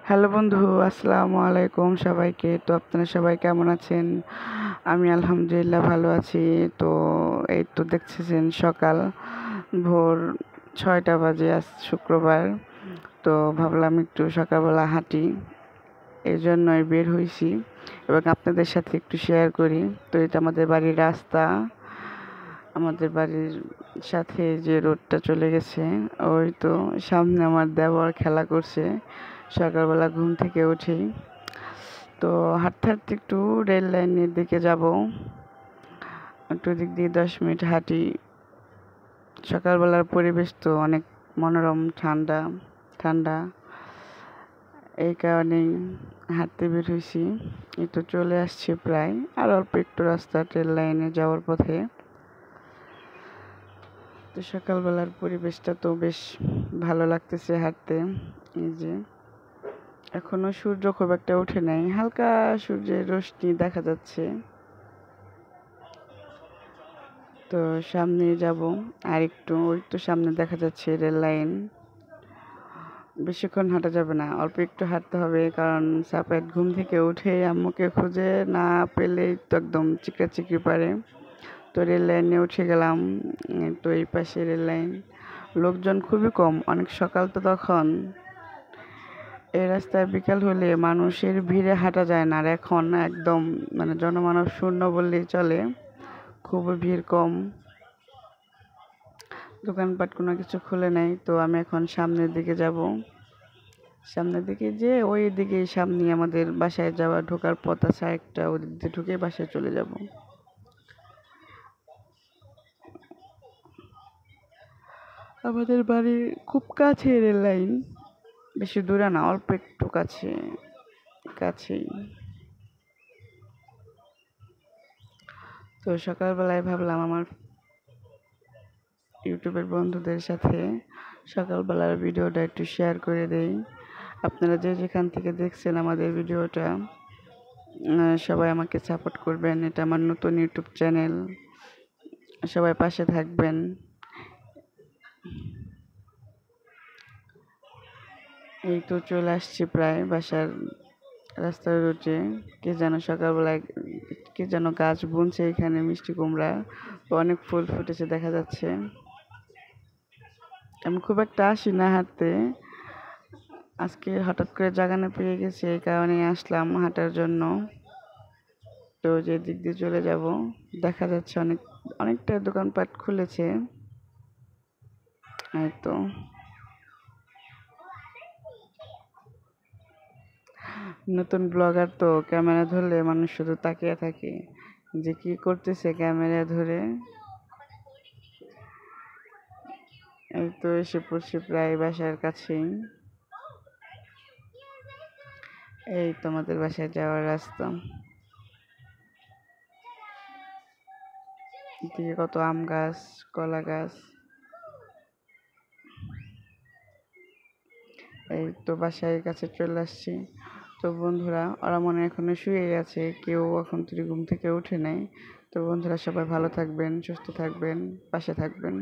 Hello বন্ধু, আসসালামু আলাইকুম সবাইকে। তো আপনারা সবাই কেমন আছেন? আমি আলহামদুলিল্লাহ ভালো আছি। তো এই তো দেখতেছেন সকাল ভোর 6টা বাজে, আজ শুক্রবার। তো ভাবলাম একটু সকালবেলা হাঁটি, এই জন্যই বের হয়েছি এবং আপনাদের সাথে একটু শেয়ার করি। তো এটা আমাদের বাড়ির রাস্তা, আমাদের বাড়ির সাথে যে রোডটা চলে গেছে, ওই তো সামনে আমার দেওর খেলা করছে সকালবেলা ঘুম থেকে উঠেই। তো হাঁটতে হাঁটতে একটু রেল লাইনের দিকে যাব, একটু দিক দিয়ে 10 মিনিট হাঁটি। সকালবেলার পরিবেশ তো অনেক মনোরম, ঠান্ডা ঠান্ডা, এই কারণেই হাঁটতে বের হয়েছি। এই তো চলে আসছি প্রায়, আর অল্প একটু রাস্তা রেল লাইনে যাওয়ার পথে। তো সকালবেলার পরিবেশটা তো বেশ ভালো লাগতেছে হাঁটতে। এই যে এখনো সূর্য খুব একটা ওঠে নাই, হালকা সূর্যের রশ্মি দেখা যাচ্ছে। তো সামনে যাব আর একটু, ওই তো সামনে দেখা যাচ্ছে রেল লাইন। বেশিক্ষণ হাঁটা যাবে না, অল্প একটু হাঁটতে হবে, কারণ সাপায়েত ঘুম থেকে উঠে আম্মুকে খুঁজে না পেলেই তো একদম চিকড়ি পারে। তো রেল লাইনে উঠে গেলাম। তো এই পাশে রেল লাইন, লোকজন খুবই কম, অনেক সকাল তো তখন। এই রাস্তায় বিকাল হলে মানুষের ভিড়ে হাঁটা যায় না, আর এখন একদম মানে জনমানব শূন্য বললেই চলে, খুবই ভিড় কম। দোকানপাট কোনো কিছু খুলে নাই। তো আমি এখন সামনের দিকে যাব, সামনের দিকে যে ওই দিকে সামনে আমাদের বাসায় যাওয়া ঢোকার পথ আছে একটা, ওই দিক দিয়ে ঢুকে বাসায় চলে যাব। আমাদের বাড়ির খুব কাছে রেল লাইন, বেশি দূরে না, অল্প একটু কাছে কাছেই। তো সকালবেলায় ভাবলাম আমার ইউটিউবের বন্ধুদের সাথে সকালবেলার ভিডিওটা একটু শেয়ার করে দেই। আপনারা যে যেখান থেকে দেখছেন আমাদের ভিডিওটা, সবাই আমাকে সাপোর্ট করবেন। এটা আমার নতুন ইউটিউব চ্যানেল, সবাই পাশে থাকবেন। এই তো চলে আসছি প্রায় বাসার রাস্তার রুটে। কে যেন সকালবেলায় কে যেন গাছ বুনছে এখানে, মিষ্টি কুমড়া। তো অনেক ফুল ফুটেছে দেখা যাচ্ছে। আমি খুব একটা আসি না হাঁটতে, আজকে হঠাৎ করে জাগানো পেয়ে গেছি, এই কারণে আসলাম হাঁটার জন্য। তো যে দিক দিয়ে চলে যাব, দেখা যাচ্ছে অনেকটা দোকানপাট খুলেছে। এই তো নতুন ব্লগার, তো ক্যামেরা ধরলে মানুষ শুধু তাকিয়ে থাকে যে কি করতেছে ক্যামেরা ধরে। এই তো এসে পড়ছি প্রায় বাসার কাছেই। এই তোমাদের বাসায় যাওয়ার রাস্তা, এদিকে কত আম গাছ, কলা গাছ। এই তো বাসায় কাছে চলে আসছি। তো বন্ধুরা, ওরা মনে হয় এখনো শুয়ে আছে, কেউ এখন থেকে ঘুম থেকে উঠে নাই। তো বন্ধুরা, সবাই ভালো থাকবেন, সুস্থ থাকবেন, পাশে থাকবেন।